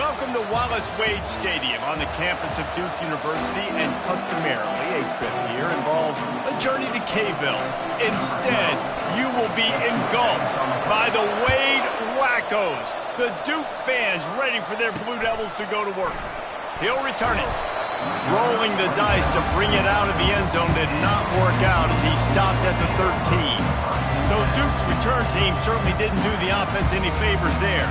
Welcome to Wallace Wade Stadium on the campus of Duke University, and customarily a trip here involves a journey to K-ville. Instead, you will be engulfed by the Wade Wackos, the Duke fans ready for their Blue Devils to go to work. He'll return it. Rolling the dice to bring it out of the end zone did not work out as he stopped at the 13. So Duke's return team certainly didn't do the offense any favors there.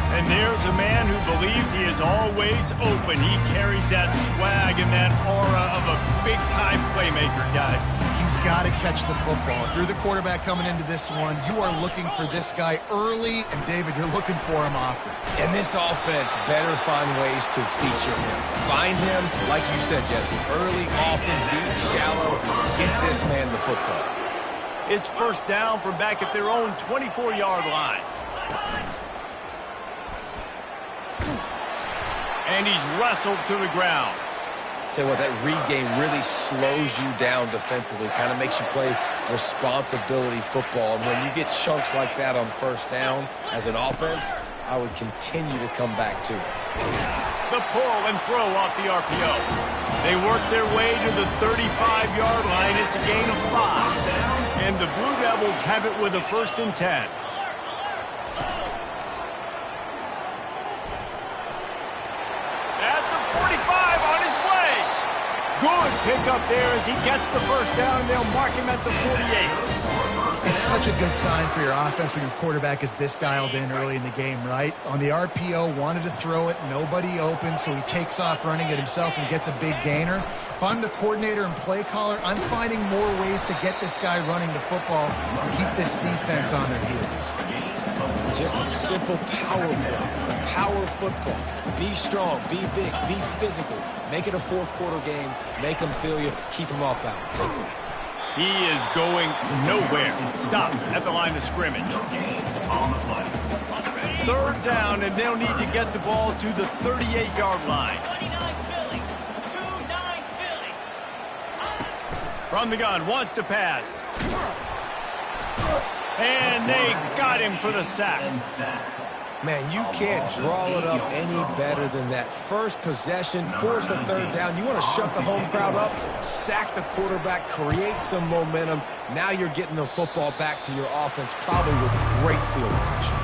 And there's a man who believes he is always open. He carries that swag and that aura of a big-time playmaker, guys. He's got to catch the football. If you're the quarterback coming into this one, you are looking for this guy early, and David, you're looking for him often. And this offense better find ways to feature him. Find him, like you said, Jesse, early, often, deep, shallow. Get this man the football. It's first down from back at their own 24-yard line. And he's wrestled to the ground. Tell you what, that read game really slows you down defensively, kind of makes you play responsibility football. And when you get chunks like that on first down as an offense, I would continue to come back to it. The pull and throw off the RPO. They work their way to the 35-yard line. It's a gain of 5. And the Blue Devils have it with a 1st and 10. Good pick up there as he gets the first down, and they'll mark him at the 48. It's such a good sign for your offense when your quarterback is this dialed in early in the game, right? On the RPO, wanted to throw it, nobody open, so he takes off running it himself and gets a big gainer. If I'm the coordinator and play caller, I'm finding more ways to get this guy running the football and keep this defense on their heels. Just a simple power play. Power football. Be strong, be big, be physical. Make it a fourth-quarter game. Make them feel you. Keep them off balance. He is going nowhere. Stop at the line of scrimmage. 3rd down, and they'll need to get the ball to the 38-yard line. From the gun, wants to pass. And they got him for the sack. Man, you can't draw it up any better than that. First possession, force a 3rd down. You want to shut the home crowd up, sack the quarterback, create some momentum. Now you're getting the football back to your offense, probably with great field position.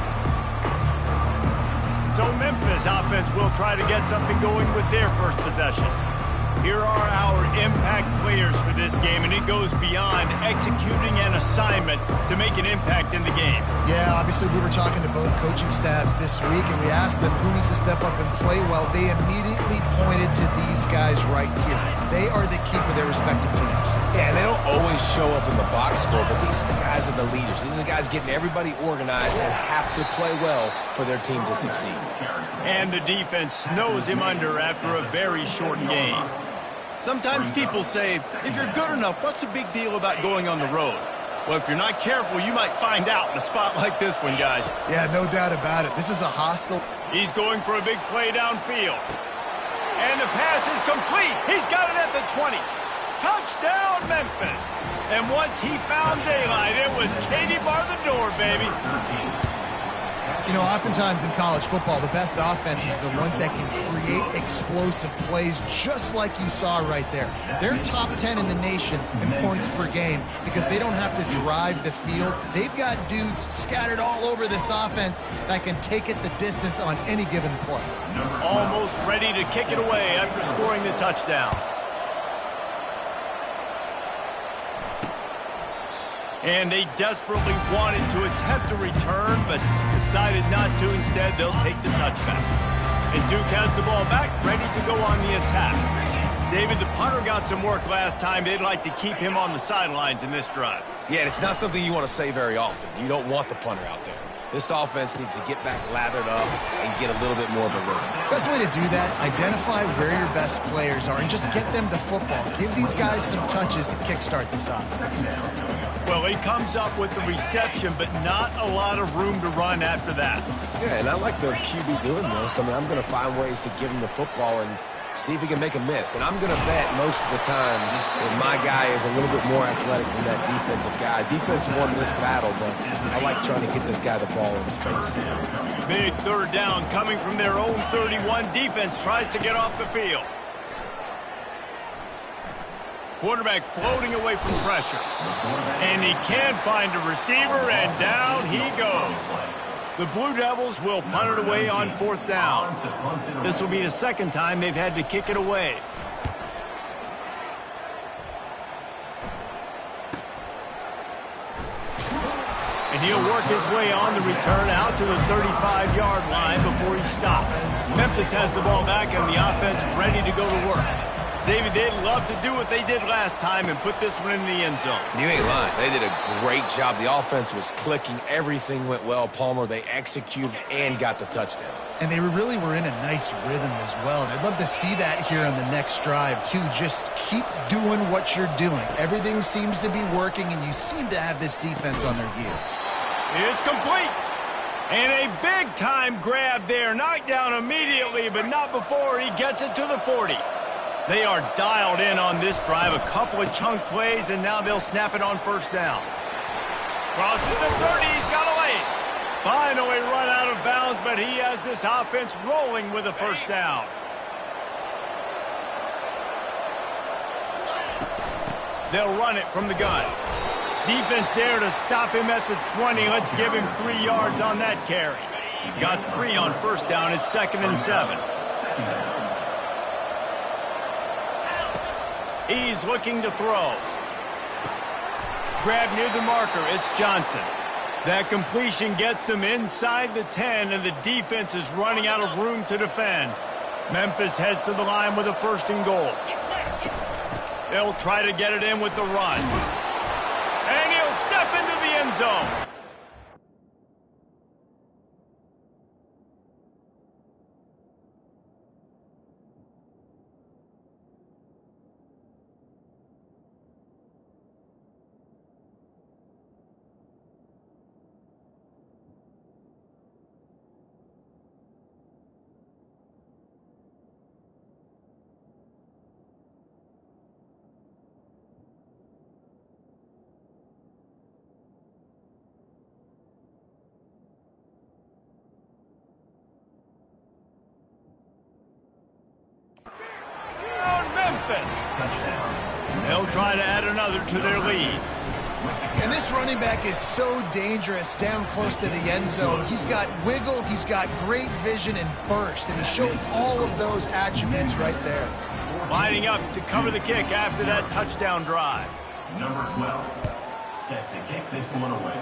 So Memphis offense will try to get something going with their first possession. Here are our impact players for this game, and it goes beyond executing an assignment to make an impact in the game. Yeah, obviously we were talking to both coaching staffs this week, and we asked them who needs to step up and play well. They immediately pointed to these guys right here. They are the key for their respective teams. Yeah, and they don't always show up in the box score, but these are the guys are the leaders. These are the guys getting everybody organized and have to play well for their team to succeed. And the defense snows him under after a very short game. Sometimes people say, if you're good enough, what's the big deal about going on the road? Well, if you're not careful, you might find out in a spot like this one, guys. Yeah, no doubt about it. This is a hostile. He's going for a big play downfield. And the pass is complete. He's got it at the 20. Touchdown, Memphis. And once he found daylight, it was Katie bar the door, baby. You know, oftentimes in college football, the best offenses are the ones that can create explosive plays just like you saw right there. They're top 10 in the nation in points per game because they don't have to drive the field. They've got dudes scattered all over this offense that can take it the distance on any given play. Almost ready to kick it away after scoring the touchdown. And they desperately wanted to attempt a return, but decided not to. Instead, they'll take the touchback. And Duke has the ball back, ready to go on the attack. David, the punter got some work last time. They'd like to keep him on the sidelines in this drive. Yeah, it's not something you want to say very often. You don't want the punter out there. This offense needs to get back lathered up and get a little bit more of a rhythm. Best way to do that, identify where your best players are and just get them the football. Give these guys some touches to kickstart this offense. Well, he comes up with the reception, but not a lot of room to run after that. Yeah, and I like the QB doing this. I mean, I'm going to find ways to give him the football and see if he can make a miss. And I'm going to bet most of the time that my guy is a little bit more athletic than that defensive guy. Defense won this battle, but I like trying to get this guy the ball in space. Big third down coming from their own 31. Defense tries to get off the field. Quarterback floating away from pressure. And he can't find a receiver, and down he goes. The Blue Devils will punt it away on 4th down. This will be the second time they've had to kick it away. And he'll work his way on the return out to the 35-yard line before he stopped. Memphis has the ball back and the offense ready to go to work. David, they'd love to do what they did last time and put this one in the end zone. You ain't lying. They did a great job. The offense was clicking. Everything went well. Palmer, they executed and got the touchdown. And they really were in a nice rhythm as well. And I'd love to see that here on the next drive, too. Just keep doing what you're doing. Everything seems to be working, and you seem to have this defense on their heels. It's complete. And a big-time grab there. Knocked down immediately, but not before he gets it to the 40. They are dialed in on this drive. A couple of chunk plays, and now they'll snap it on 1st down. Crosses the 30. He's got away. Finally run out of bounds, but he has this offense rolling with a 1st down. They'll run it from the gun. Defense there to stop him at the 20. Let's give him 3 yards on that carry. Got 3 on 1st down. It's 2nd and 7. He's looking to throw. Grab near the marker. It's Johnson. That completion gets them inside the 10, and the defense is running out of room to defend. Memphis heads to the line with a 1st and goal. They'll try to get it in with the run. And he'll step into the end zone. They'll try to add another to their lead. And this running back is so dangerous down close to the end zone. He's got wiggle, he's got great vision and burst, and he showed all of those attributes right there. Lining up to cover the kick after that touchdown drive. Number 12, set to kick this one away.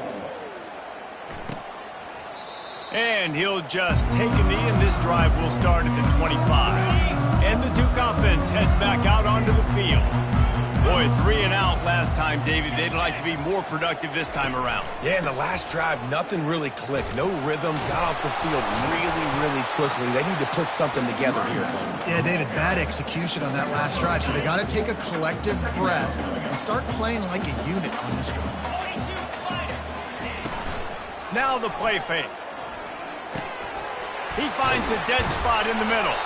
And he'll just take a knee, and this drive will start at the 25. And the Duke offense heads back out onto the field. Boy, 3 and out last time, David. They'd like to be more productive this time around. Yeah, in the last drive, nothing really clicked. No rhythm, got off the field really quickly. They need to put something together here, Palmer. Yeah, David, bad execution on that last drive. So they got to take a collective breath and start playing like a unit on this one. Now the play fake. He finds a dead spot in the middle.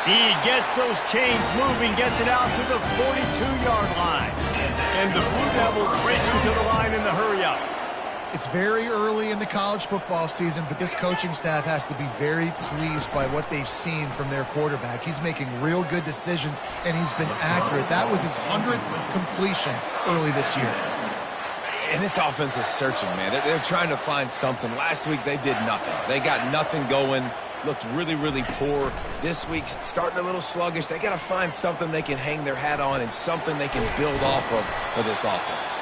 He gets those chains moving, gets it out to the 42-yard line. And the Blue Devils racing to the line in the hurry-up. It's very early in the college football season, but this coaching staff has to be very pleased by what they've seen from their quarterback. He's making real good decisions, and he's been accurate. That was his 100th completion early this year. And this offense is searching, man. They're trying to find something. Last week, they did nothing. They got nothing going. Looked really poor. This week, starting a little sluggish. They got to find something they can hang their hat on and something they can build off of for this offense.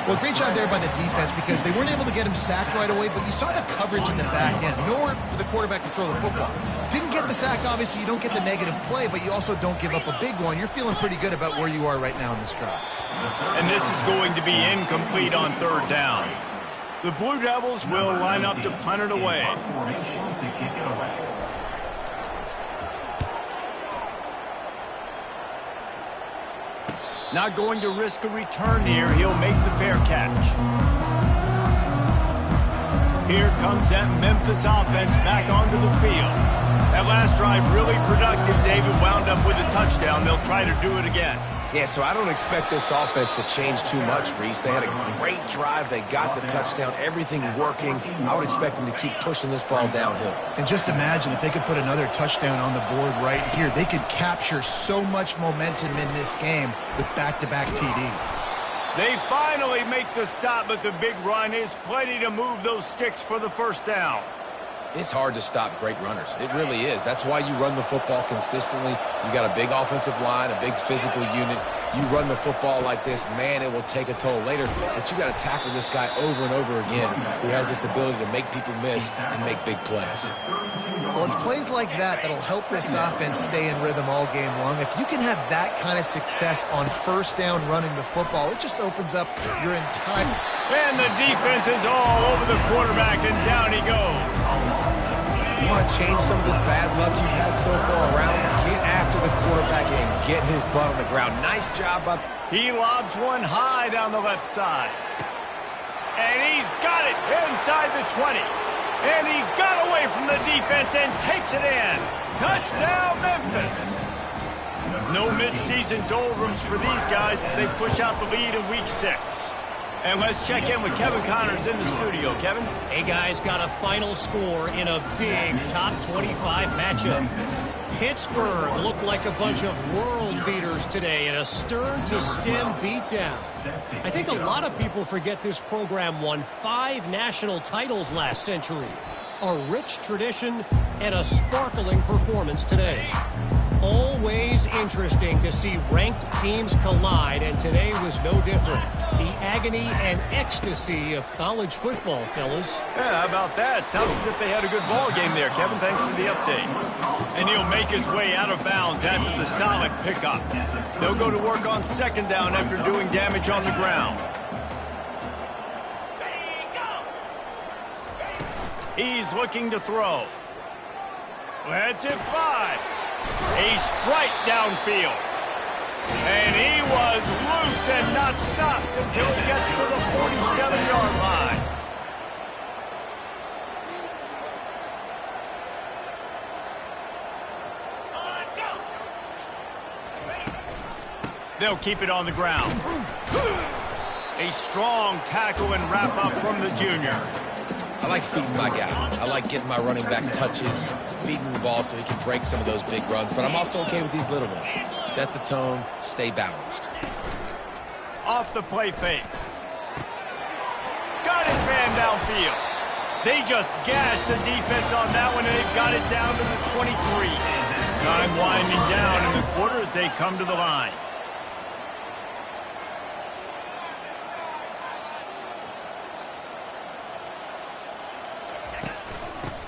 Well, great job there by the defense because they weren't able to get him sacked right away, but you saw the coverage in the back end. Nowhere for the quarterback to throw the football. Didn't get the sack, obviously. You don't get the negative play, but you also don't give up a big one. You're feeling pretty good about where you are right now in this drive. And this is going to be incomplete on 3rd down. The Blue Devils will line up to punt it away. Not going to risk a return here. He'll make the fair catch. Here comes that Memphis offense back onto the field. That last drive really productive. David wound up with a touchdown. They'll try to do it again. Yeah, so I don't expect this offense to change too much, Reese. They had a great drive. They got the touchdown. Everything working. I would expect them to keep pushing this ball downhill. And just imagine if they could put another touchdown on the board right here. They could capture so much momentum in this game with back-to-back TDs. They finally make the stop, but the big run is plenty to move those sticks for the first down. It's hard to stop great runners. It really is. That's why you run the football consistently. You got a big offensive line, a big physical unit. You run the football like this, man, it will take a toll later. But you got to tackle this guy over and over again who has this ability to make people miss and make big plays. Well, it's plays like that that'll help this offense stay in rhythm all game long. If you can have that kind of success on first down running the football, it just opens up your entire... And the defense is all over the quarterback, and down he goes. You want to change some of this bad luck you've had so far around? Get after the quarterback and get his butt on the ground. Nice job by... He lobs one high down the left side. And he's got it inside the 20. And he got away from the defense and takes it in. Touchdown, Memphis. No midseason doldrums for these guys as they push out the lead in Week 6. And let's check in with Kevin Connors in the studio. Kevin? Hey, guys, got a final score in a big top 25 matchup. Pittsburgh looked like a bunch of world beaters today in a stern-to-stem beatdown. I think a lot of people forget this program won 5 national titles last century. A rich tradition and a sparkling performance today. Always interesting to see ranked teams collide, and today was no different. The agony and ecstasy of college football, fellas. Yeah, how about that? Sounds as if they had a good ball game there, Kevin. Thanks for the update. And he'll make his way out of bounds after the solid pickup. They'll go to work on second down after doing damage on the ground. He's looking to throw. Lets it fly. A strike downfield. And he was loose and not stopped until he gets to the 47-yard line. They'll keep it on the ground. A strong tackle and wrap-up from the junior. I like feeding my guy. I like getting my running back touches, feeding him the ball so he can break some of those big runs. But I'm also okay with these little ones. Set the tone, stay balanced. Off the play fake. Got his man downfield. They just gashed the defense on that one, and they've got it down to the 23. Time winding down in the quarter as they come to the line.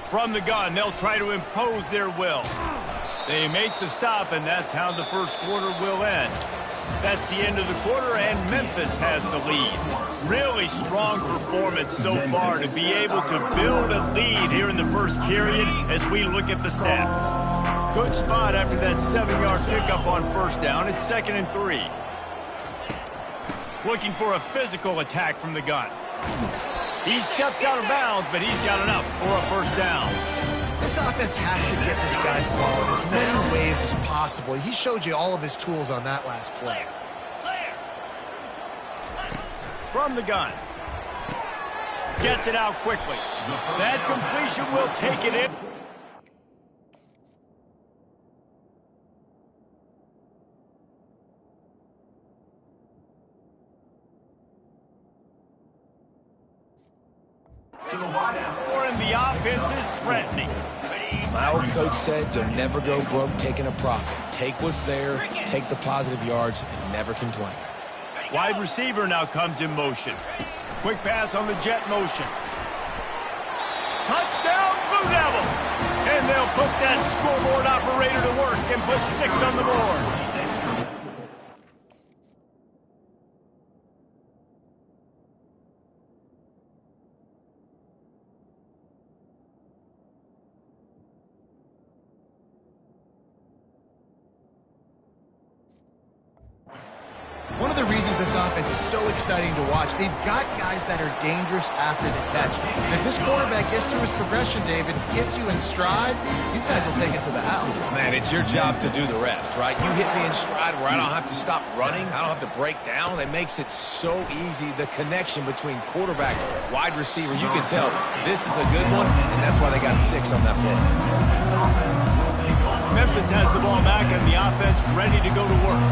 From the gun, they'll try to impose their will. They make the stop, and that's how the first quarter will end. That's the end of the quarter, and Memphis has the lead. Really strong performance so far to be able to build a lead here in the first period as we look at the stats. Good spot after that 7-yard pickup on first down. It's 2nd and 3. Looking for a physical attack from the gun. He steps out of bounds, but he's got enough for a first down. This offense has to get this guy the ball in as many ways as possible. He showed you all of his tools on that last play. From the gun. Gets it out quickly. That completion will take it in. And the offense is threatening. My old coach said you'll never go broke taking a profit. Take what's there, take the positive yards, and never complain. Wide receiver now comes in motion. Quick pass on the jet motion. Touchdown, Blue Devils! And they'll put that scoreboard operator to work and put 6 on the board. One of the reasons this offense is so exciting to watch. They've got guys that are dangerous after the catch. And if this quarterback gets through his progression, David, gets you in stride, these guys will take it to the house. Man, it's your job to do the rest, right? You hit me in stride where I don't have to stop running. I don't have to break down. It makes it so easy, the connection between quarterback, wide receiver. You can tell this is a good one, and that's why they got 6 on that play. Memphis has the ball back and the offense ready to go to work.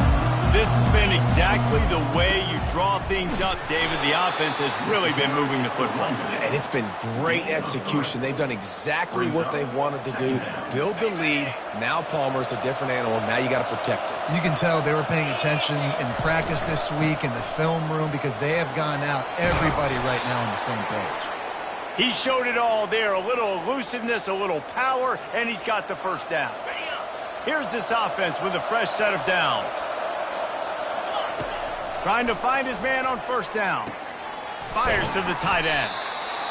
This has been exactly the way you draw things up, David. The offense has really been moving the football. And it's been great execution. They've done exactly what they've wanted to do. Build the lead. Now Palmer's a different animal. Now you got to protect it. You can tell they were paying attention in practice this week in the film room because they have gone out, everybody right now on the same page. He showed it all there. A little elusiveness, a little power, and he's got the first down. Here's this offense with a fresh set of downs. Trying to find his man on first down. Fires to the tight end.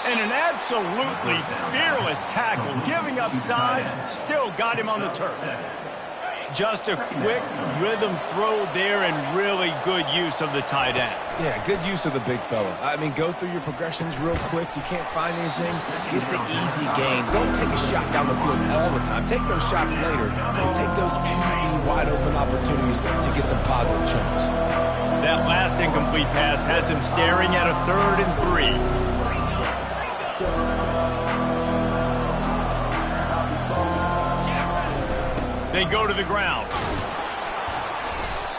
And an absolutely fearless tackle, giving up size, still got him on the turf. Just a quick rhythm throw there and really good use of the tight end. Yeah, good use of the big fella. I mean, go through your progressions real quick. You can't find anything. Get the easy gain. Don't take a shot down the field all the time. Take those shots later. Don't take those easy, wide-open opportunities to get some positive chunks. That last incomplete pass has him staring at a 3rd and 3. They go to the ground.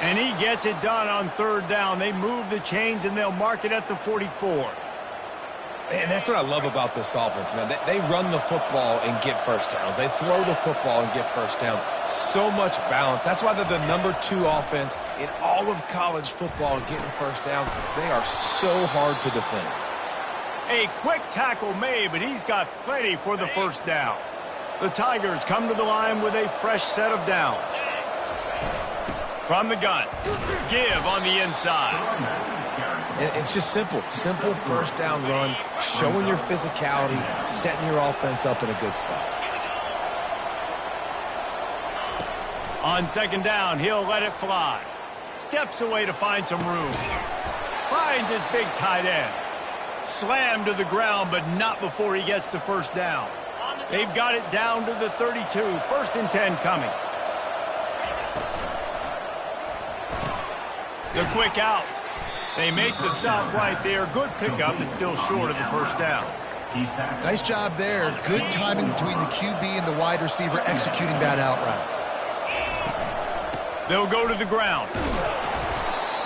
And he gets it done on 3rd down. They move the chains, and they'll mark it at the 44. And that's what I love about this offense, man. They run the football and get first downs. They throw the football and get first downs. So much balance. That's why they're the #2 offense in all of college football and getting first downs. They are so hard to defend. A quick tackle made, but he's got plenty for the first down. The Tigers come to the line with a fresh set of downs. From the gun, give on the inside. And it's just simple. Simple first down run, showing your physicality, setting your offense up in a good spot. On 2nd down, he'll let it fly. Steps away to find some room. Finds his big tight end. Slammed to the ground, but not before he gets the first down. They've got it down to the 32. 1st and 10 coming. The quick out. They make the stop right there. Good pickup, but still short of the first down. Nice job there. Good timing between the QB and the wide receiver executing that out route. They'll go to the ground.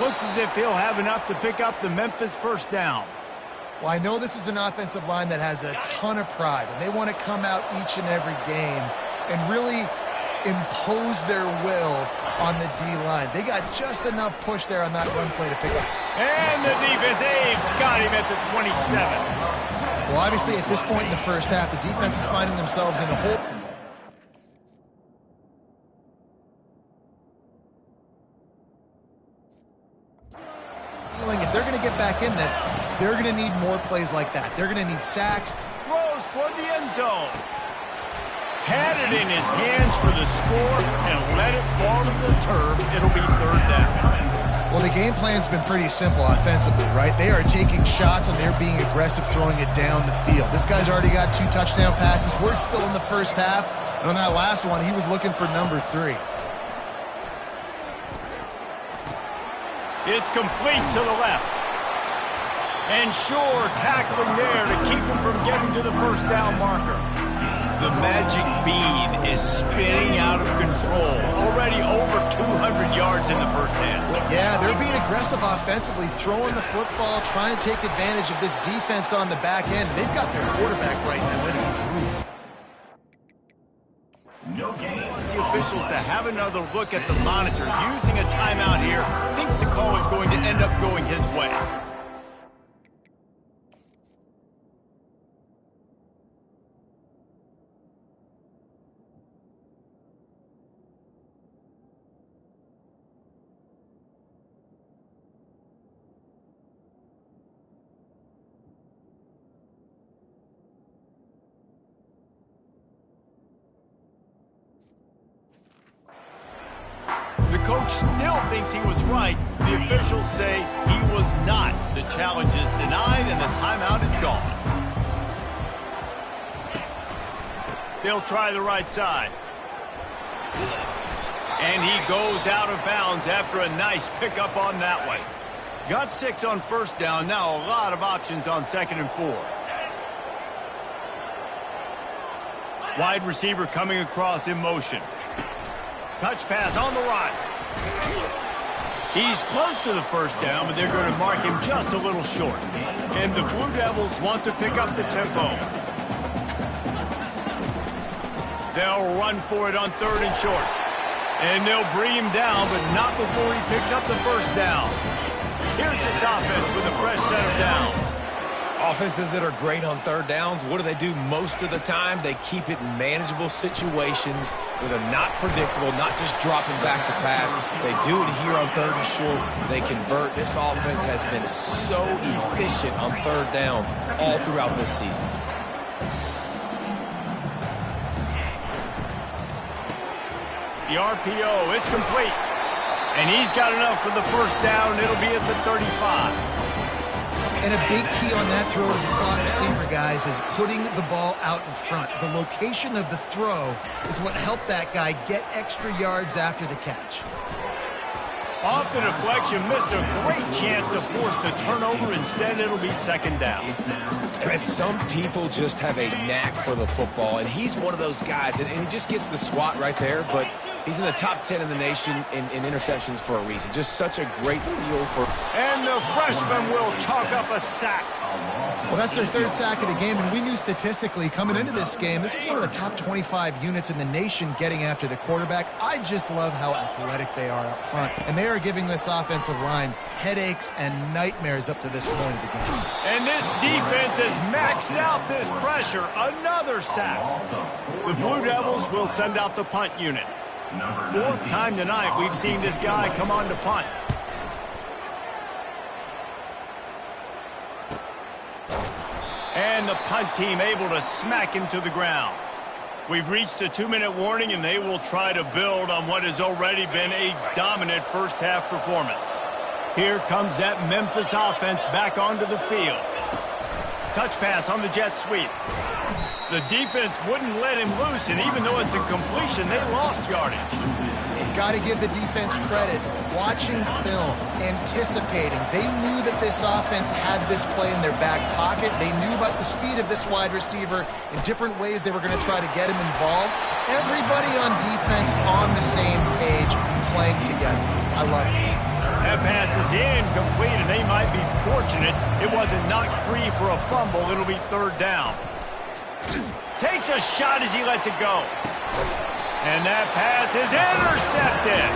Looks as if he'll have enough to pick up the Memphis first down. Well, I know this is an offensive line that has a ton of pride, and they want to come out each and every game and really impose their will on the D-line. They got just enough push there on that run play to pick up. And the defense, they've got him at the 27. Well, obviously, at this point in the first half, the defense is finding themselves in a hole. If they're going to get back in this, they're going to need more plays like that. They're going to need sacks. Throws toward the end zone. Had it in his hands for the score and let it fall to the turf. It'll be 3rd down. Well, the game plan's been pretty simple offensively, right? They are taking shots and they're being aggressive throwing it down the field. This guy's already got 2 touchdown passes. We're still in the first half. And on that last one, he was looking for number 3. It's complete to the left. And Shore tackling there to keep him from getting to the first down marker. The magic bean is spinning out of control. Already over 200 yards in the first half. Yeah, they're being aggressive offensively, throwing the football, trying to take advantage of this defense on the back end. They've got their quarterback right now in it. No gain. The officials to have another look at the monitor, using a timeout here. Thinks the call is going to end up going his way. Coach still thinks he was right. The officials say he was not. The challenge is denied, and the timeout is gone. They'll try the right side. And he goes out of bounds after a nice pickup on that one. Got 6 on first down. Now a lot of options on 2nd and 4. Wide receiver coming across in motion. Touch pass on the run. He's close to the first down, but they're going to mark him just a little short. And the Blue Devils want to pick up the tempo. They'll run for it on 3rd and short. And they'll bring him down, but not before he picks up the first down. Here's this offense with a fresh set of downs. Offenses that are great on 3rd downs, what do most of the time? They keep it in manageable situations where they're not predictable, not just dropping back to pass. They do it here on 3rd and short. They convert. This offense has been so efficient on 3rd downs all throughout this season. The RPO, it's complete. And he's got enough for the first down. It'll be at the 35. And a big key on that throw to the slot receiver, guys, is putting the ball out in front. The location of the throw is what helped that guy get extra yards after the catch. Off the deflection, missed a great chance to force the turnover. Instead, it'll be 2nd down. And some people just have a knack for the football, and he's one of those guys, and he just gets the swat right there, but he's in the top 10 in the nation in interceptions for a reason. Just such a great feel for... And the freshman will chalk up a sack. Well, that's their 3rd sack of the game, and we knew statistically coming into this game, this is one of the top 25 units in the nation getting after the quarterback. I just love how athletic they are up front, and they are giving this offensive line headaches and nightmares up to this point of the game. And this defense has maxed out this pressure. Another sack. The Blue Devils will send out the punt unit. 4th time tonight we've seen this guy come on to punt. And the punt team able to smack him to the ground. We've reached the 2-minute warning, and they will try to build on what has already been a dominant first-half performance. Here comes that Memphis offense back onto the field. Touch pass on the jet sweep. The defense wouldn't let him loose, and even though it's a completion, they lost yardage. Got to give the defense credit. Watching film, anticipating. They knew that this offense had this play in their back pocket. They knew about the speed of this wide receiver in different ways they were going to try to get him involved. Everybody on defense on the same page, playing together. I love it. That pass is incomplete, and they might be fortunate it wasn't knocked free for a fumble. It'll be 3rd down. Takes a shot as he lets it go. And that pass is intercepted.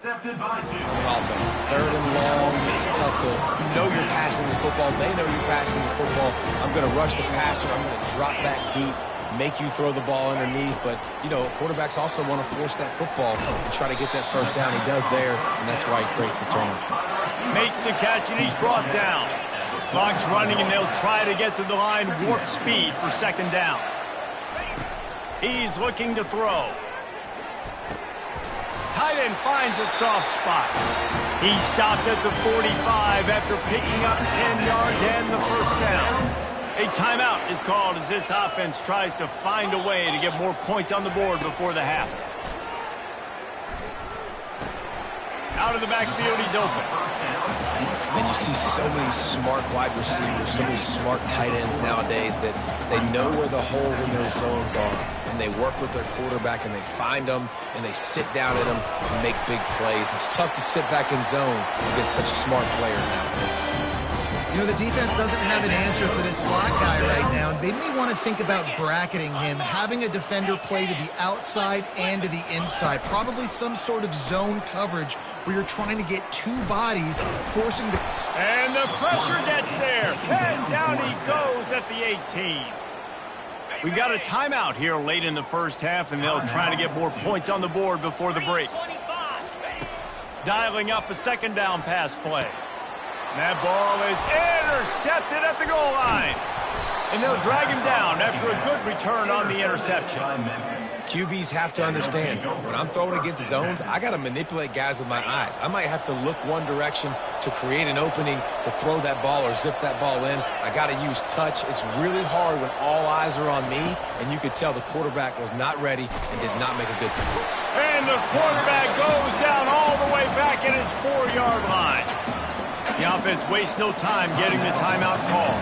Offense, 3rd and long, it's tough to, you know you're passing the football, they know you're passing the football. I'm going to rush the passer, I'm going to drop back deep, make you throw the ball underneath, but, you know, quarterbacks also want to force that football and try to get that first down. He does there, and that's why he creates the turnover. Makes the catch, and he's brought down. Clock's running, and they'll try to get to the line, warp speed for 2nd down. He's looking to throw. Tight end finds a soft spot. He stopped at the 45 after picking up 10 yards and the first down. A timeout is called as this offense tries to find a way to get more points on the board before the half. Out of the backfield, he's open. And you see so many smart wide receivers, so many smart tight ends nowadays that they know where the holes in their zones are, and they work with their quarterback, and they find them, and they sit down at them and make big plays. It's tough to sit back in zone against such smart players nowadays. You know, the defense doesn't have an answer for this slot guy right now, and they may want to think about bracketing him, having a defender play to the outside and to the inside. Probably some sort of zone coverage where you're trying to get two bodies, forcing the... And the pressure gets there, and down he goes at the 18. We got a timeout here late in the first half, and they'll try to get more points on the board before the break. Dialing up a second down pass play. That ball is intercepted at the goal line. And they'll drag him down after a good return on the interception. QBs have to understand, when I'm throwing against zones, I got to manipulate guys with my eyes. I might have to look one direction to create an opening to throw that ball or zip that ball in. I got to use touch. It's really hard when all eyes are on me, and you could tell the quarterback was not ready and did not make a good throw. And the quarterback goes down all the way back at his 4-yard line. The offense wastes no time getting the timeout call.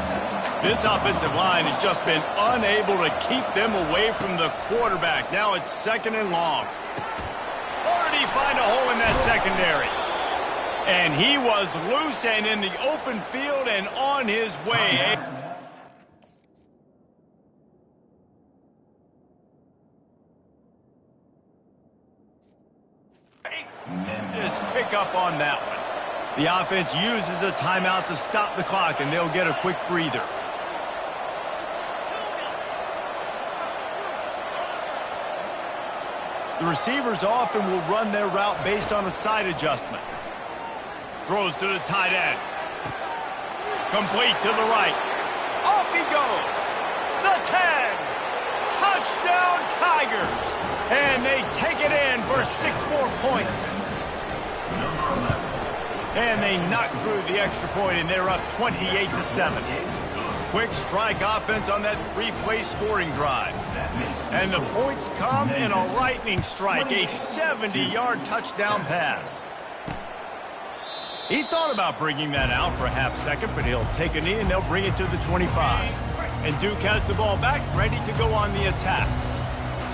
This offensive line has just been unable to keep them away from the quarterback. Now it's second and long. Or did he find a hole in that secondary? And he was loose and in the open field and on his way. Just pick up on that one. The offense uses a timeout to stop the clock, and they'll get a quick breather. The receivers often will run their route based on a side adjustment. Throws to the tight end. Complete to the right. Off he goes. The 10. Touchdown Tigers. And they take it in for 6 more points. And they knock through the extra point, and they're up 28-7. Quick strike offense on that 3-play scoring drive. And the points come in a lightning strike, a 70-yard touchdown pass. He thought about bringing that out for a half second, but he'll take a knee, and they'll bring it to the 25. And Duke has the ball back, ready to go on the attack.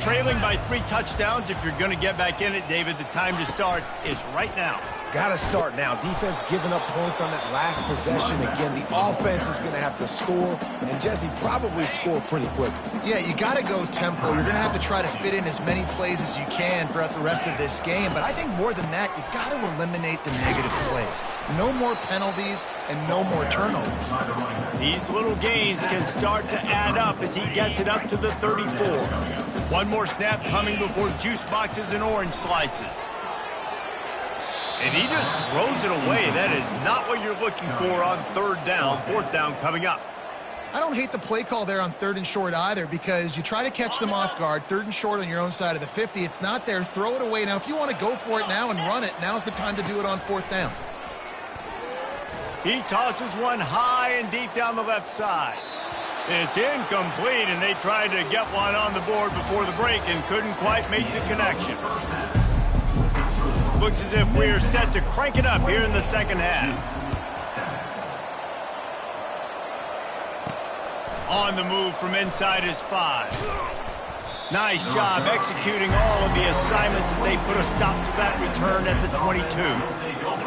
Trailing by 3 touchdowns, if you're going to get back in it, David, the time to start is right now. Got to start now. Defense giving up points on that last possession. Again, the offense is going to have to score, and Jesse probably score pretty quickly. Yeah, you got to go tempo. You're going to have to try to fit in as many plays as you can throughout the rest of this game. But I think more than that, you got to eliminate the negative plays. No more penalties and no more turnovers. These little gains can start to add up as he gets it up to the 34. One more snap coming before juice boxes and orange slices. And he just throws it away. That is not what you're looking for on 3rd down. 4th down coming up. I don't hate the play call there on 3rd and short either, because you try to catch them off guard. 3rd and short on your own side of the 50. It's not there. Throw it away. Now, if you want to go for it now and run it, now's the time to do it on 4th down. He tosses one high and deep down the left side. It's incomplete, and they tried to get one on the board before the break and couldn't quite make the connection. Looks as if we are set to crank it up here in the second half. On the move from inside his 5. Nice job executing all of the assignments as they put a stop to that return at the 22.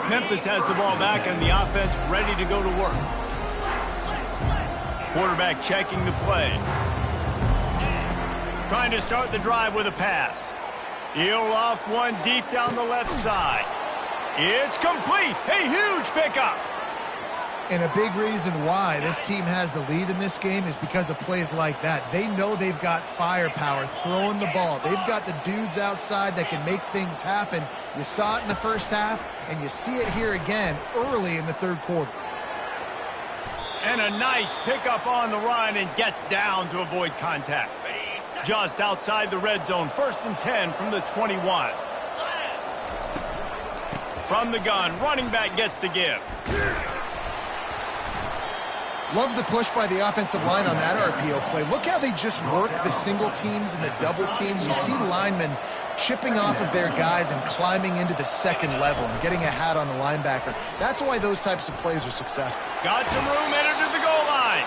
Memphis has the ball back and the offense ready to go to work. Quarterback checking the play. Trying to start the drive with a pass. He'll loft one deep down the left side. It's complete. A huge pickup. And a big reason why this team has the lead in this game is because of plays like that. They know they've got firepower throwing the ball. They've got the dudes outside that can make things happen. You saw it in the first half, and you see it here again early in the 3rd quarter. And a nice pickup on the run, and gets down to avoid contact. Just outside the red zone, 1st and 10 from the 21. From the gun, running back gets to give. Love the push by the offensive line on that RPO play. Look how they just work the single teams and the double teams. You see linemen chipping off of their guys and climbing into the 2nd level and getting a hat on the linebacker. That's why those types of plays are successful. Got some room, entered to the goal line.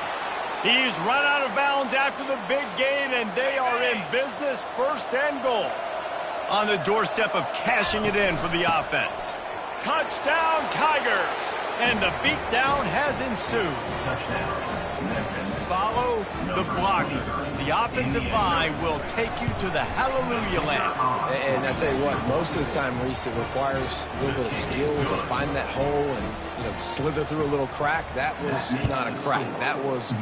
He's run out of bounds after the big gain, and they are in business, 1st and goal. On the doorstep of cashing it in for the offense. Touchdown, Tigers. And the beatdown has ensued. Follow the blockers. The offensive line will take you to the hallelujah land. And I tell you what, most of the time, Reese, it requires a little bit of skill to find that hole and, slither through a little crack. That was not a crack. That was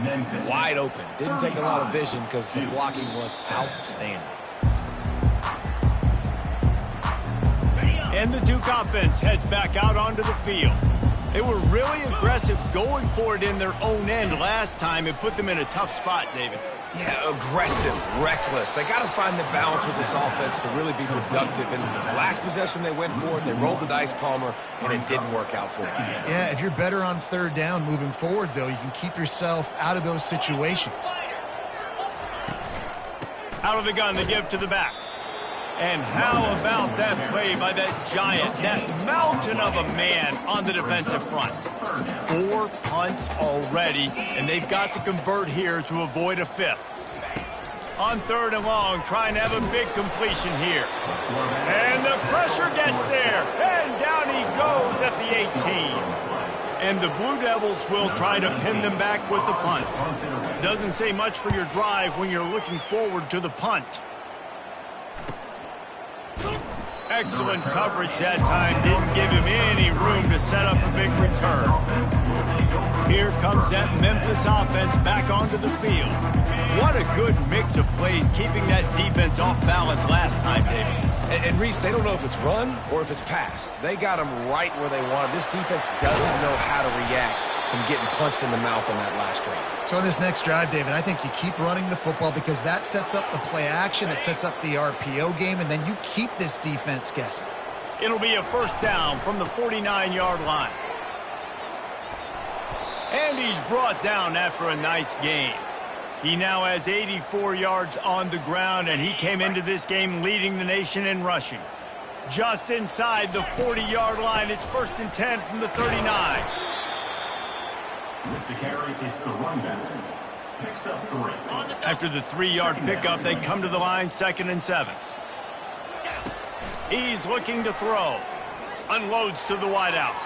wide open. Didn't take a lot of vision because the blocking was outstanding. And the Duke offense heads back out onto the field. They were really aggressive going for it in their own end last time. It put them in a tough spot, David. Yeah, aggressive, reckless. They got to find the balance with this offense to really be productive. And last possession they went for it, they rolled the dice, Palmer, and it didn't work out for them. Yeah, if you're better on third down moving forward, though, you can keep yourself out of those situations. Out of the gun, they give to the back. And how about that play by that giant, that mountain of a man on the defensive front? 4 punts already, and they've got to convert here to avoid a fifth. On third and long, trying to have a big completion here. And the pressure gets there, and down he goes at the 18. And the Blue Devils will try to pin them back with the punt. Doesn't say much for your drive when you're looking forward to the punt. Excellent coverage that time. Didn't give him any room to set up a big return. Here comes that Memphis offense back onto the field. What a good mix of plays, keeping that defense off balance last time, David. And Reese, they don't know if it's run or if it's pass. They got them right where they want them. This defense doesn't know how to react from getting punched in the mouth on that last drive. So on this next drive, David, I think you keep running the football because that sets up the play action, it sets up the RPO game, and then you keep this defense guessing. It'll be a first down from the 49-yard line. And he's brought down after a nice gain. He now has 84 yards on the ground, and he came into this game leading the nation in rushing. Just inside the 40-yard line, it's 1st and 10 from the 39. With the carry, it's the runback. Picks up 3. After the 3-yard pickup, they come to the line, 2nd and 7. He's looking to throw. Unloads to the wideout.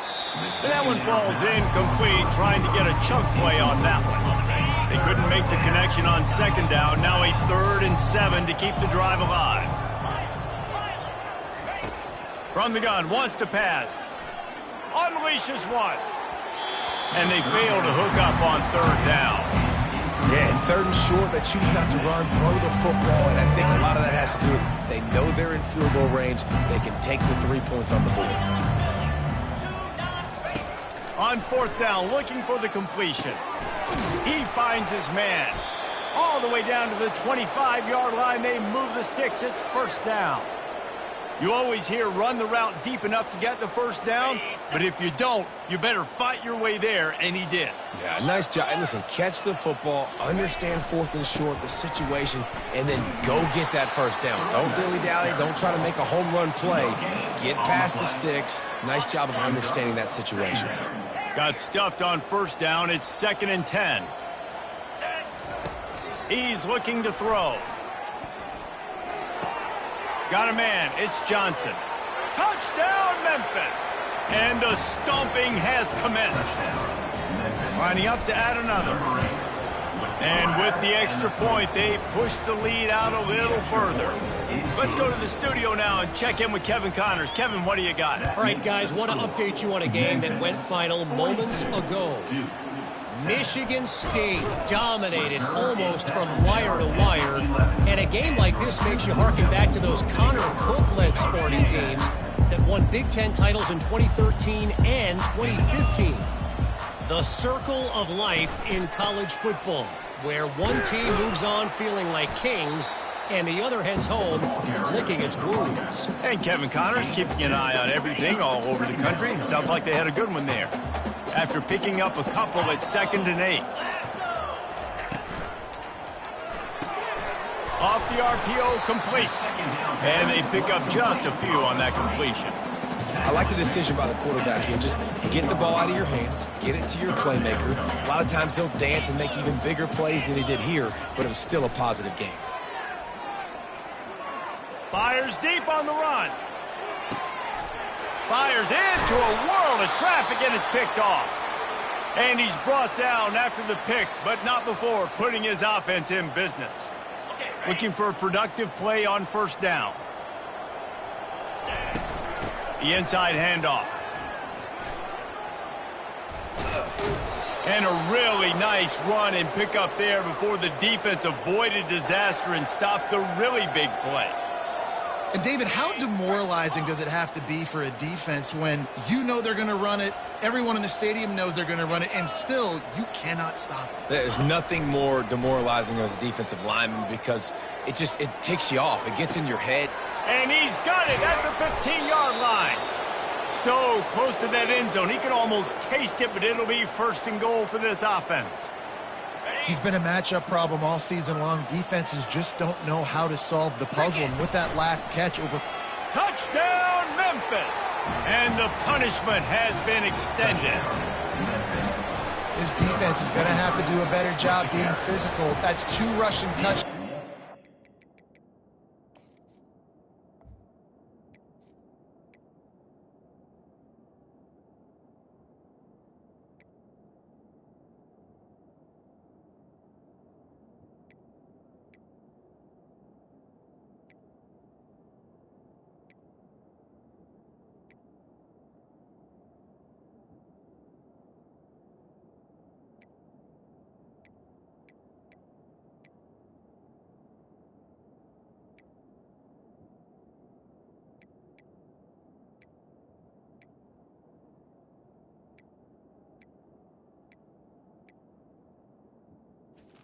And that one falls incomplete, trying to get a chunk play on that one. They couldn't make the connection on 2nd down. Now a 3rd and 7 to keep the drive alive. From the gun, wants to pass. Unleashes one. And they fail to hook up on 3rd down. Yeah, and 3rd and short, they choose not to run, throw the football, and I think a lot of that has to do with they know they're in field goal range. They can take the 3 points on the board. On 4th down, looking for the completion. He finds his man. All the way down to the 25-yard line, they move the sticks. It's 1st down. You always hear run the route deep enough to get the 1st down, but if you don't, you better fight your way there, and he did. Yeah, nice job. And listen, catch the football, understand 4th and short, the situation, and then go get that 1st down. Don't dilly-dally. Don't try to make a home run play. Get past the sticks. Nice job of understanding that situation. Got stuffed on 1st down. It's 2nd and 10. He's looking to throw. Got a man. It's Johnson. Touchdown, Memphis. And the stomping has commenced. Lining up to add another. And with the extra point, they push the lead out a little further. Let's go to the studio now and check in with Kevin Connors. Kevin, what do you got? All right, guys, want to update you on a game that went final moments ago. Michigan State dominated almost from wire to wire. And a game like this makes you harken back to those Connor Cook-led sporting teams that won Big Ten titles in 2013 and 2015. The circle of life in college football, where one team moves on feeling like kings and the other heads home licking its wounds. And Kevin Connors keeping an eye on everything all over the country. Sounds like they had a good one there. After picking up a couple at 2nd and 8. Off the RPO, complete. And they pick up just a few on that completion. I like the decision by the quarterback here. Just get the ball out of your hands, get it to your playmaker. A lot of times he'll dance and make even bigger plays than he did here, but it was still a positive game. Fires deep on the run. Fires into a world of traffic, and it's picked off. And he's brought down after the pick, but not before putting his offense in business. Looking for a productive play on first down. The inside handoff. And a really nice run and pick up there before the defense avoided disaster and stopped the really big play. And David, how demoralizing does it have to be for a defense when you know they're going to run it, everyone in the stadium knows they're going to run it, and still you cannot stop it? There's nothing more demoralizing as a defensive lineman because it ticks you off. It gets in your head. And he's got it at the 15-yard line. So close to that end zone. He can almost taste it, but it'll be first and goal for this offense. He's been a matchup problem all season long. Defenses just don't know how to solve the puzzle. And with that last catch over... Touchdown, Memphis! And the punishment has been extended. His defense is going to have to do a better job being physical. That's 2 rushing touchdowns.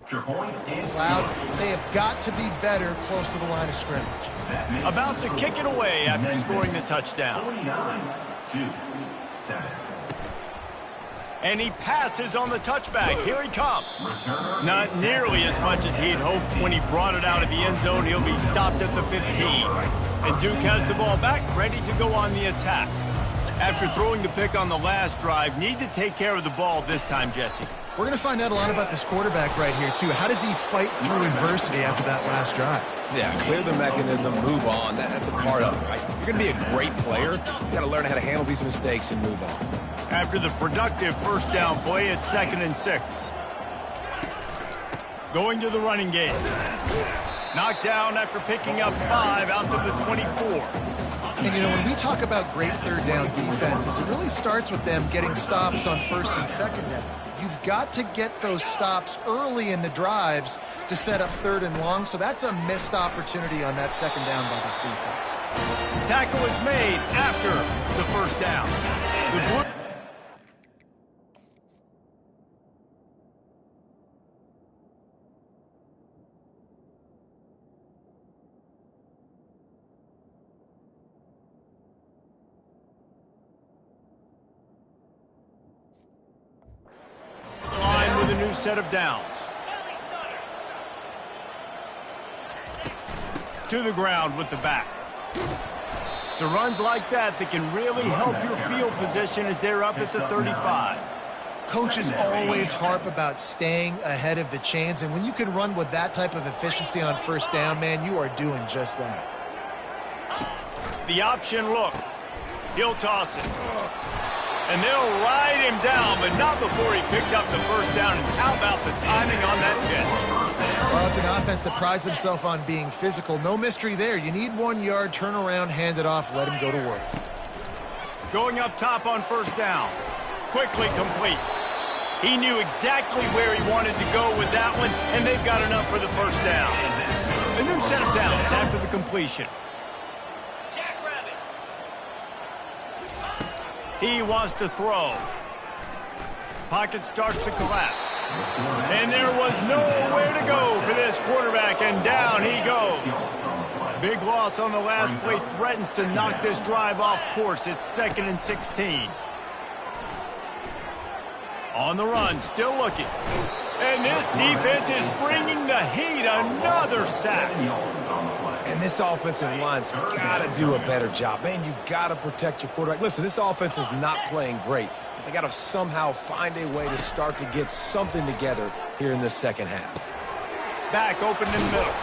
Cloud, they have got to be better close to the line of scrimmage. About to kick it away after scoring the touchdown. 49-7. And he passes on the touchback. Here he comes. Not nearly as much as he'd hoped when he brought it out of the end zone. He'll be stopped at the 15. And Duke has the ball back, ready to go on the attack. After throwing the pick on the last drive, need to take care of the ball this time, Jesse. We're going to find out a lot about this quarterback right here, too. How does he fight through adversity after that last drive? Yeah, clear the mechanism, move on. That's a part of it, right? If you're going to be a great player, you got to learn how to handle these mistakes and move on. After the productive first down play, it's 2nd and 6. Going to the running game. Knocked down after picking up 5 out to the 24. And, you know, when we talk about great third down defenses, it really starts with them getting stops on first and second down. You've got to get those stops early in the drives to set up 3rd and long, so that's a missed opportunity on that second down by this defense. Tackle is made after the first down. Set of downs. To the ground with the back. So runs like that can really help your field position as they're up at the 35. Coaches always harp about staying ahead of the chains, and when you can run with that type of efficiency on first down, man, you are doing just that. The option look. He'll toss it. And they'll ride him down, but not before he picks up the first down. And how about the timing on that pitch? Well, it's an offense that prides themselves on being physical. No mystery there. You need 1 yard, turn around, hand it off, let him go to work. Going up top on first down. Quickly complete. He knew exactly where he wanted to go with that one, and they've got enough for the first down. A new set of downs after the completion. He wants to throw. Pocket starts to collapse. And there was nowhere to go for this quarterback, and down he goes. Big loss on the last play threatens to knock this drive off course. It's 2nd and 16. On the run, still looking. And this defense is bringing the heat. Another sack. And this offensive line's got to do a better job. Man, you got to protect your quarterback. Listen, this offense is not playing great. They got to somehow find a way to start to get something together here in this second half. Back open in the middle.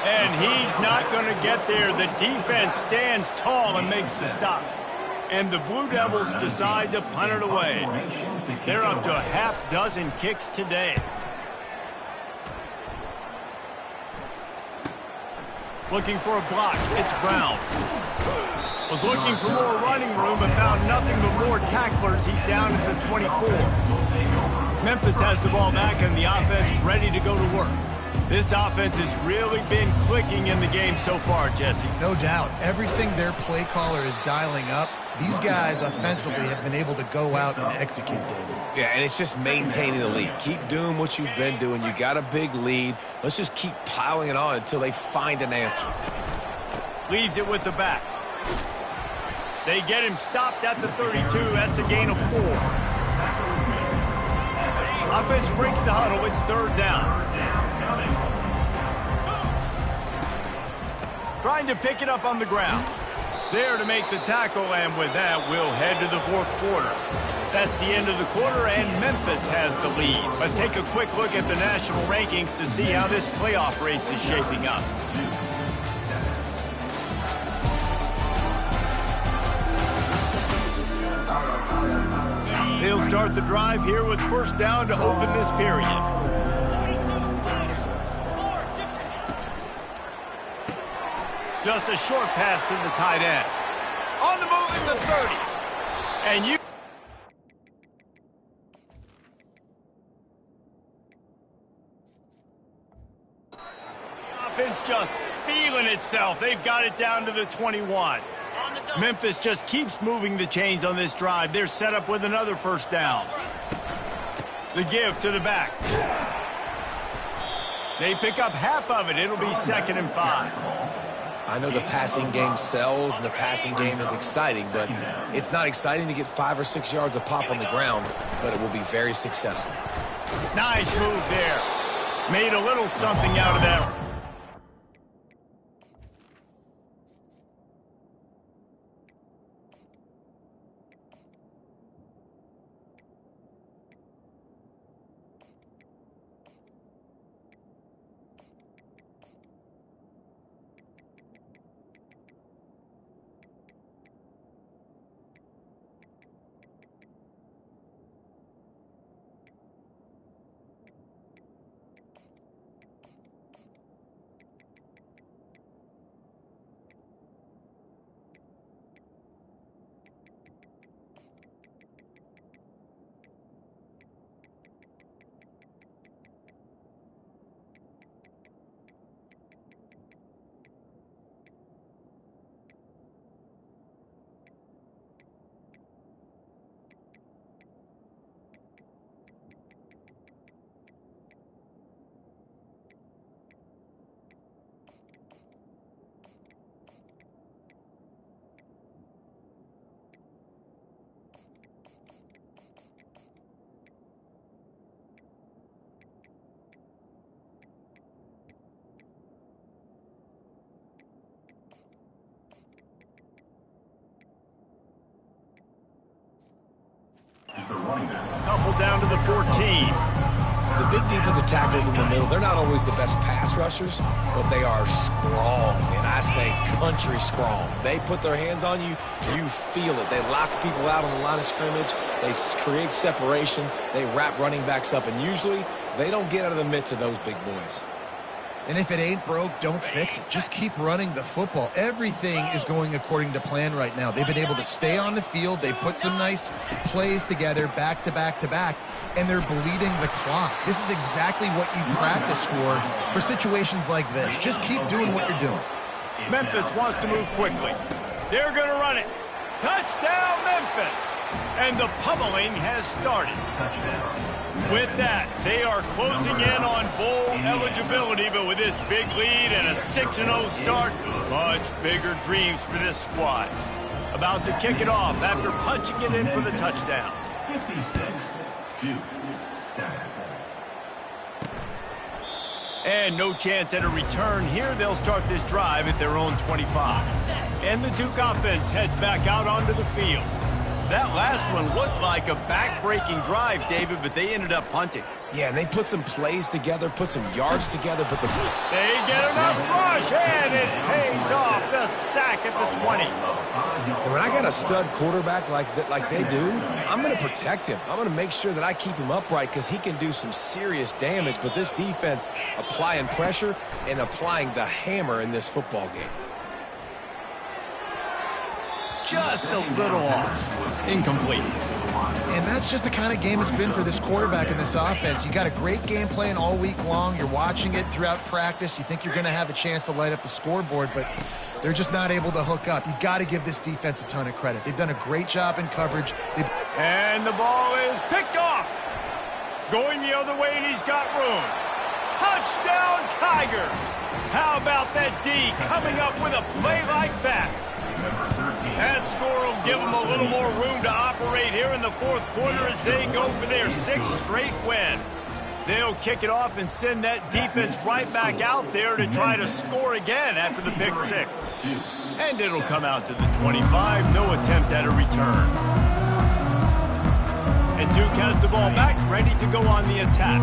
And he's not going to get there. The defense stands tall and makes the stop. And the Blue Devils decide to punt it away. They're up to a half dozen kicks today. Looking for a block. It's Brown. Was looking for more running room but found nothing but more tacklers. He's down at the 24. Memphis has the ball back and the offense ready to go to work. This offense has really been clicking in the game so far, Jesse. No doubt. Everything their play caller is dialing up, these guys offensively have been able to go out and execute, David. Yeah, and it's just maintaining the lead. Keep doing what you've been doing. You got a big lead. Let's just keep piling it on until they find an answer. Leaves it with the back. They get him stopped at the 32. That's a gain of 4. Offense breaks the huddle. It's third down. Trying to pick it up on the ground. There to make the tackle, and with that, we'll head to the fourth quarter. That's the end of the quarter, and Memphis has the lead. Let's take a quick look at the national rankings to see how this playoff race is shaping up. They'll start the drive here with first down to open this period. Just a short pass to the tight end. On the move at the 30. And you... Offense just feeling itself. They've got it down to the 21. Memphis just keeps moving the chains on this drive. They're set up with another first down. The give to the back. They pick up half of it. It'll be 2nd and 5. I know the passing game sells and the passing game is exciting, but it's not exciting to get 5 or 6 yards of pop on the ground, but it will be very successful. Nice move there. Made a little something out of that. Couple down to the 14. The big defensive tackles in the middle, they're not always the best pass rushers, but they are strong, and I say country strong. They put their hands on you, you feel it. They lock people out on the line of scrimmage. They create separation. They wrap running backs up, and usually they don't get out of the midst of those big boys. And if it ain't broke, don't fix it. Just keep running the football. Everything is going according to plan right now. They've been able to stay on the field. They put some nice plays together back to back to back, and they're bleeding the clock. This is exactly what you practice for situations like this. Just keep doing what you're doing. Memphis wants to move quickly. They're going to run it. Touchdown, Memphis! And the pummeling has started. With that, they are closing in on bowl eligibility, but with this big lead and a 6-0 start, much bigger dreams for this squad. About to kick it off after punching it in for the touchdown. 56-7. And no chance at a return here. They'll start this drive at their own 25. And the Duke offense heads back out onto the field. That last one looked like a back-breaking drive, David, but they ended up punting. Yeah, and they put some plays together, put some yards together, but they get enough rush, and it pays off. The sack at the 20. And when I got a stud quarterback like they do, I'm going to protect him. I'm going to make sure that I keep him upright because he can do some serious damage. But this defense applying pressure and applying the hammer in this football game. Just a little off. Incomplete. And that's just the kind of game it's been for this quarterback in this offense. You got a great game plan all week long. You're watching it throughout practice. You think you're going to have a chance to light up the scoreboard, but they're just not able to hook up. You got to give this defense a ton of credit. They've done a great job in coverage. And the ball is picked off. Going the other way, and he's got room. Touchdown, Tigers. How about that D coming up with a play like that? That score will give them a little more room to operate here in the fourth quarter as they go for their 6th straight win. They'll kick it off and send that defense right back out there to try to score again after the pick 6. And it'll come out to the 25. No attempt at a return. And Duke has the ball back, ready to go on the attack.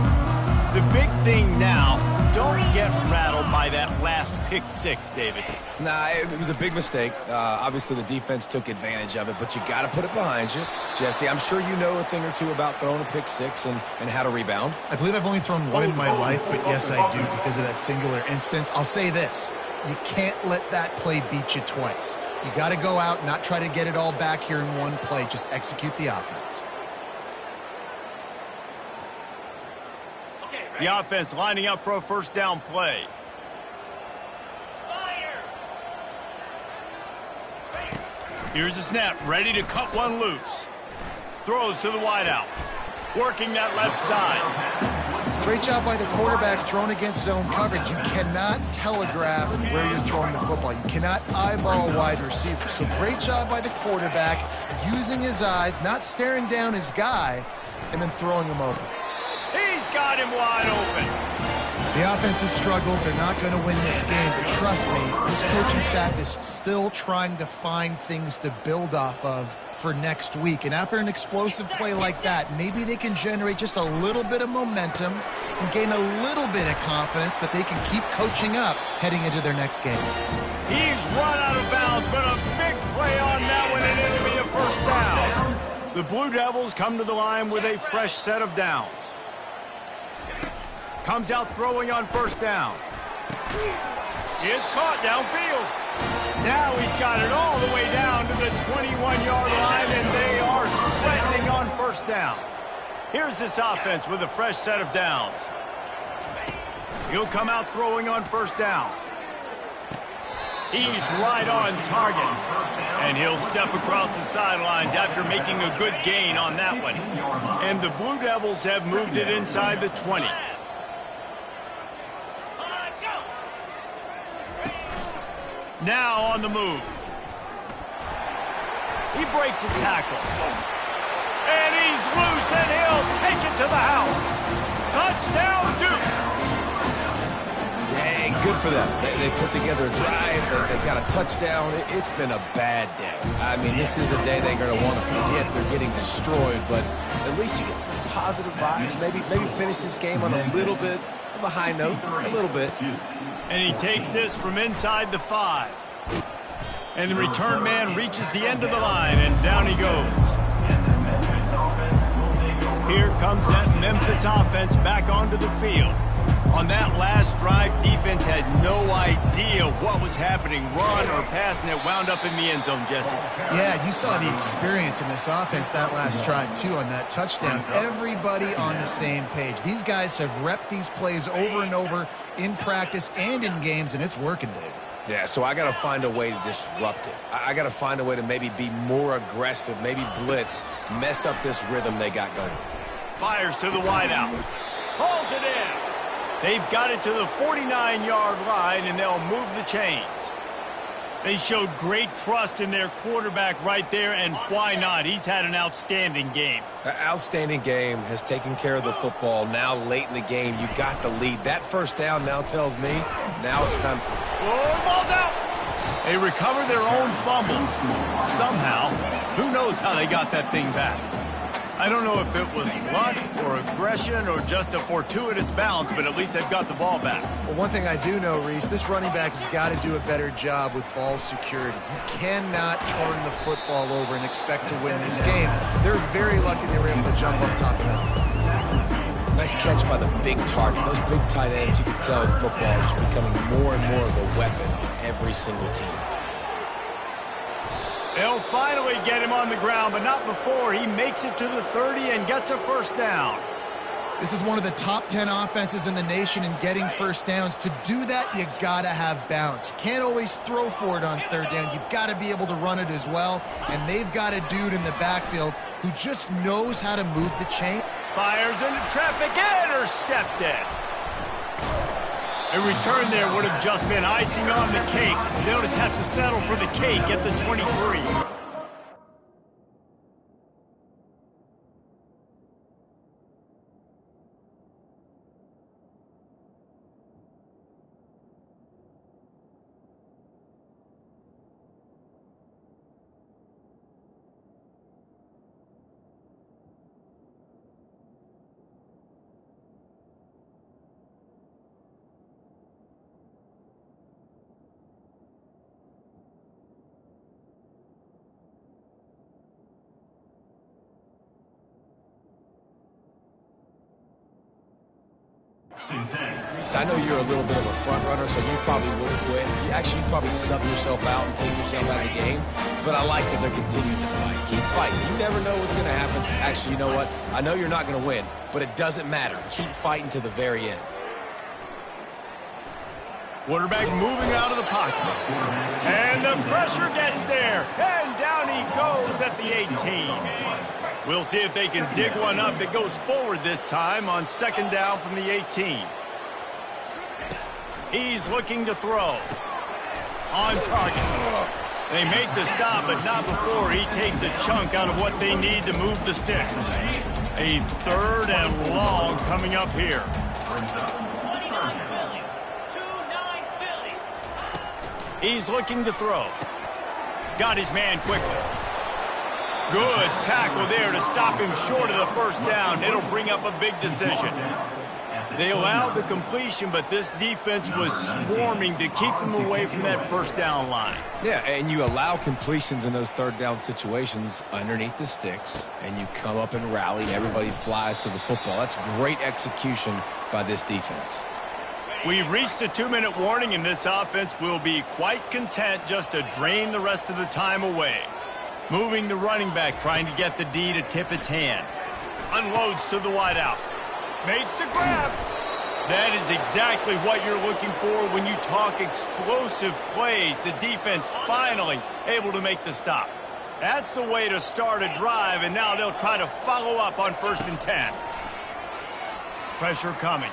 The big thing now, don't get rattled by that last pick 6, David. Nah, it was a big mistake. Obviously, the defense took advantage of it, but you got to put it behind you. Jesse, I'm sure you know a thing or two about throwing a pick 6 and how to rebound. I believe I've only thrown one in my life, but yes, I do because of that singular instance. I'll say this. You can't let that play beat you twice. You got to go out and not try to get it all back here in one play. Just execute the offense. The offense lining up for a first down play. Here's the snap, ready to cut one loose. Throws to the wideout. Working that left side. Great job by the quarterback thrown against zone coverage. You cannot telegraph where you're throwing the football. You cannot eyeball a wide receiver. So great job by the quarterback using his eyes, not staring down his guy, and then throwing him open. He's got him wide open. The offense has struggled. They're not going to win this game, but trust me, this coaching staff is still trying to find things to build off of for next week. And after an explosive play like that, maybe they can generate just a little bit of momentum and gain a little bit of confidence that they can keep coaching up heading into their next game. He's run out of bounds, but a big play on that one, and it'll be a first down. The Blue Devils come to the line with a fresh set of downs. Comes out throwing on first down. It's caught downfield. Now he's got it all the way down to the 21-yard line, and they are threatening on first down. Here's this offense with a fresh set of downs. He'll come out throwing on first down. He's right on target. And he'll step across the sidelines after making a good gain on that one. And the Blue Devils have moved it inside the 20. Now on the move. He breaks a tackle. And he's loose, and he'll take it to the house. Touchdown, Duke. Yeah, good for them. They put together a drive. They got a touchdown. It's been a bad day. I mean, this is a day they're going to want to forget. They're getting destroyed, but at least you get some positive vibes. Maybe finish this game on a little bit of a high note, a little bit. And he takes this from inside the 5. And the return man reaches the end of the line, and down he goes. Here comes that Memphis offense back onto the field. On that last drive, defense had no idea what was happening, run or pass, and it wound up in the end zone, Jesse. Yeah, you saw the experience in this offense that last drive, too, on that touchdown. Everybody on the same page. These guys have repped these plays over and over in practice and in games, and it's working, David. Yeah, so I got to find a way to disrupt it. I got to find a way to maybe be more aggressive, maybe blitz, mess up this rhythm they got going. Fires to the wideout. Pulls it in. They've got it to the 49-yard line, and they'll move the chains. They showed great trust in their quarterback right there, and why not? He's had an outstanding game. Outstanding game, has taken care of the football. Now late in the game, you got the lead. That first down now tells me now it's time. Oh, ball's out. They recovered their own fumble. Somehow, who knows how they got that thing back. I don't know if it was luck or aggression or just a fortuitous bounce, but at least they've got the ball back. Well, one thing I do know, Reese, this running back has got to do a better job with ball security. You cannot turn the football over and expect to win this game. They're very lucky they were able to jump on top of that. Nice catch by the big target. Those big tight ends, you can tell in football, are just becoming more and more of a weapon on every single team. They'll finally get him on the ground, but not before he makes it to the 30 and gets a first down. This is one of the top 10 offenses in the nation in getting first downs. To do that, you got to have bounce. You can't always throw for it on third down. You've got to be able to run it as well. And they've got a dude in the backfield who just knows how to move the chain. Fires into traffic, intercepted. A return there would have just been icing on the cake. They'll just have to settle for the cake at the 23. I know you're a little bit of a front runner, so you probably wouldn't quit. You probably sub yourself out and take yourself out of the game. But I like that they're continuing to fight. Keep fighting. You never know what's going to happen. Actually, you know what? I know you're not going to win, but it doesn't matter. Keep fighting to the very end. Quarterback moving out of the pocket. And the pressure gets there. And down he goes at the 18. We'll see if they can dig one up that goes forward this time on second down from the 18. He's looking to throw. On target. They make the stop, but not before he takes a chunk out of what they need to move the sticks. A third and long coming up here. He's looking to throw. Got his man quickly. Good tackle there to stop him short of the first down. It'll bring up a big decision. They allowed the completion, but this defense was swarming to keep them away from that first down line. Yeah, and you allow completions in those third down situations underneath the sticks, and you come up and rally, and everybody flies to the football. That's great execution by this defense. We've reached the 2-minute warning, and this offense will be quite content just to drain the rest of the time away. Moving the running back, trying to get the D to tip its hand. Unloads to the wideout. Makes the grab. That is exactly what you're looking for when you talk explosive plays. The defense finally able to make the stop. That's the way to start a drive, and now they'll try to follow up on 1st and 10. Pressure coming.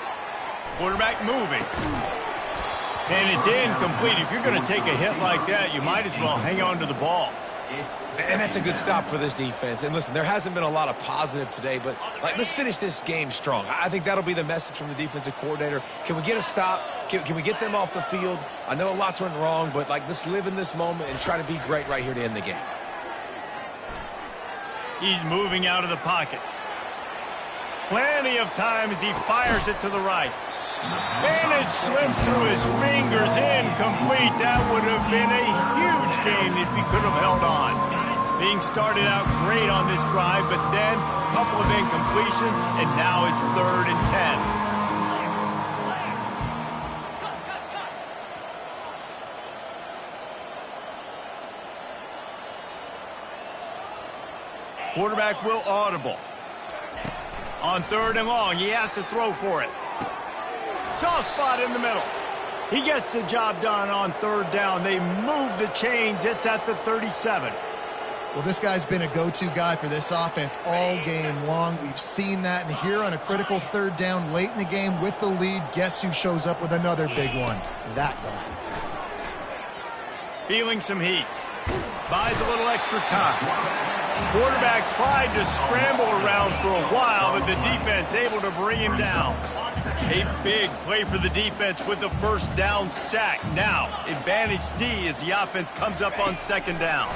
Quarterback moving. And it's incomplete. If you're going to take a hit like that, you might as well hang on to the ball. And that's a good stop for this defense. And listen, there hasn't been a lot of positive today, but let's finish this game strong. I think that'll be the message from the defensive coordinator. Can we get a stop? Can we get them off the field? I know a lot's went wrong, but let's live in this moment and try to be great right here to end the game. He's moving out of the pocket. Plenty of time as he fires it to the right. And it slips through his fingers, incomplete. That would have been a huge gain if he could have held on. Being started out great on this drive, but then a couple of incompletions, and now it's 3rd and 10. Quarterback will audible. On 3rd and long, he has to throw for it. Soft spot in the middle. He gets the job done on 3rd down. They move the chains. It's at the 37. Well, this guy's been a go-to guy for this offense all game long. We've seen that, and here on a critical 3rd down late in the game with the lead, guess who shows up with another big one? That guy. Feeling some heat. Buys a little extra time. Quarterback tried to scramble around for a while, but the defense able to bring him down. A big play for the defense with the first down sack. Now, advantage D as the offense comes up on second down.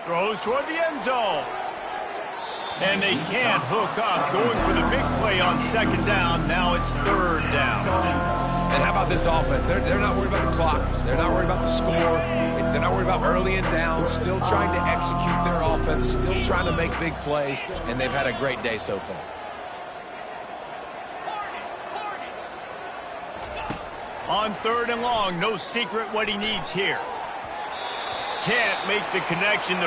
Throws toward the end zone. And they can't hook up, going for the big play on second down. Now it's third down. And how about this offense? They're not worried about the clock. They're not worried about the score. They're not worried about early and down. Still trying to execute their offense. Still trying to make big plays. And they've had a great day so far. On third and long, no secret what he needs here. Can't make the connection.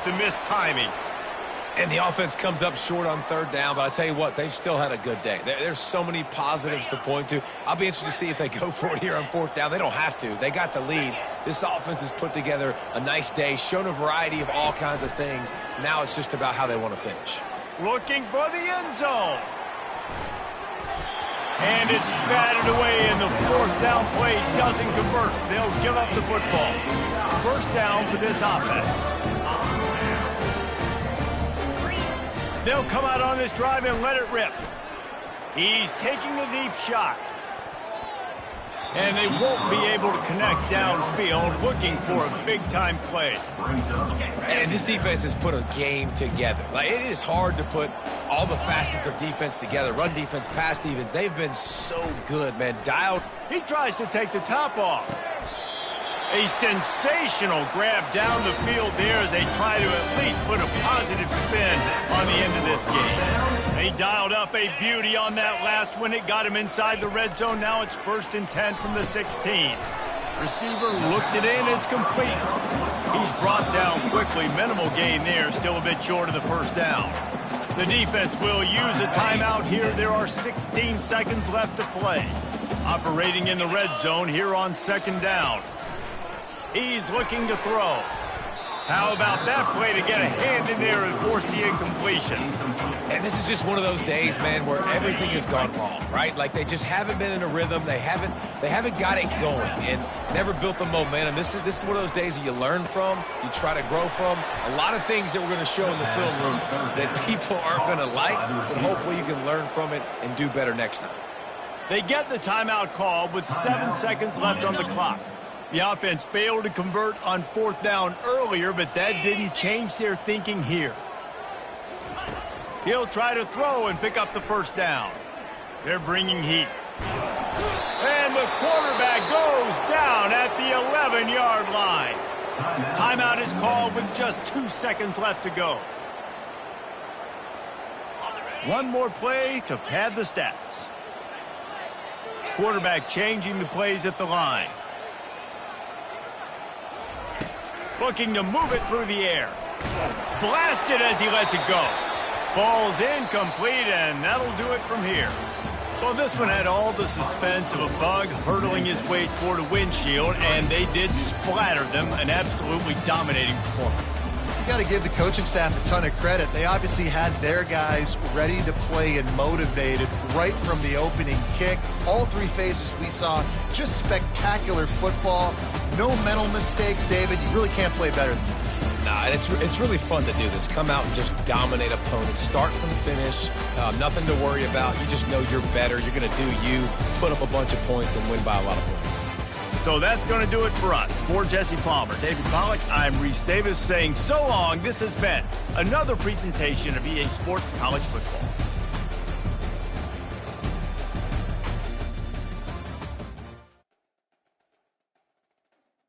The missed timing. And the offense comes up short on third down, but I tell you what, they've still had a good day. There's so many positives to point to. I'll be interested to see if they go for it here on fourth down. They don't have to. They got the lead. This offense has put together a nice day, shown a variety of all kinds of things. Now it's just about how they want to finish. Looking for the end zone. And it's batted away, and the fourth down play doesn't convert. They'll give up the football. First down for this offense. They'll come out on this drive and let it rip. He's taking the deep shot. And they won't be able to connect downfield, looking for a big-time play. And this defense has put a game together. Like, it is hard to put all the facets of defense together. Run defense, pass defense. They've been so good, man. Dialed. He tries to take the top off. A sensational grab down the field there as they try to at least put a positive spin on the end of this game. They dialed up a beauty on that last one. It got him inside the red zone. Now it's 1st and 10 from the 16. Receiver looks it in. It's complete. He's brought down quickly. Minimal gain there. Still a bit short of the first down. The defense will use a timeout here. There are 16 seconds left to play. Operating in the red zone here on second down. He's looking to throw. How about that play to get a hand in there and force the incompletion? And this is just one of those days, man, where everything has gone wrong, right? Like they just haven't been in a rhythm. They haven't got it going and never built the momentum. This is one of those days that you learn from, you try to grow from. A lot of things that we're going to show in the film room that people aren't going to like, but hopefully you can learn from it and do better next time. They get the timeout call with 7 seconds left on the clock. The offense failed to convert on fourth down earlier, but that didn't change their thinking here. He'll try to throw and pick up the first down. They're bringing heat. And the quarterback goes down at the 11-yard line. Timeout is called with just 2 seconds left to go. One more play to pad the stats. Quarterback changing the plays at the line. Looking to move it through the air. Blasted as he lets it go. Ball's incomplete, and that'll do it from here. Well, this one had all the suspense of a bug hurtling his way toward a windshield, and they did splatter them. An absolutely dominating performance. You got to give the coaching staff a ton of credit. They obviously had their guys ready to play and motivated right from the opening kick. All three phases we saw, just spectacular football. No mental mistakes, David. You really can't play better than that. Nah, and it's really fun to do this. Come out and just dominate opponents. Start from finish. Nothing to worry about. You just know you're better. You're going to do you, put up a bunch of points, and win by a lot of points. So that's going to do it for us. For Jesse Palmer, David Pollack, I'm Reese Davis saying so long. This has been another presentation of EA Sports College Football.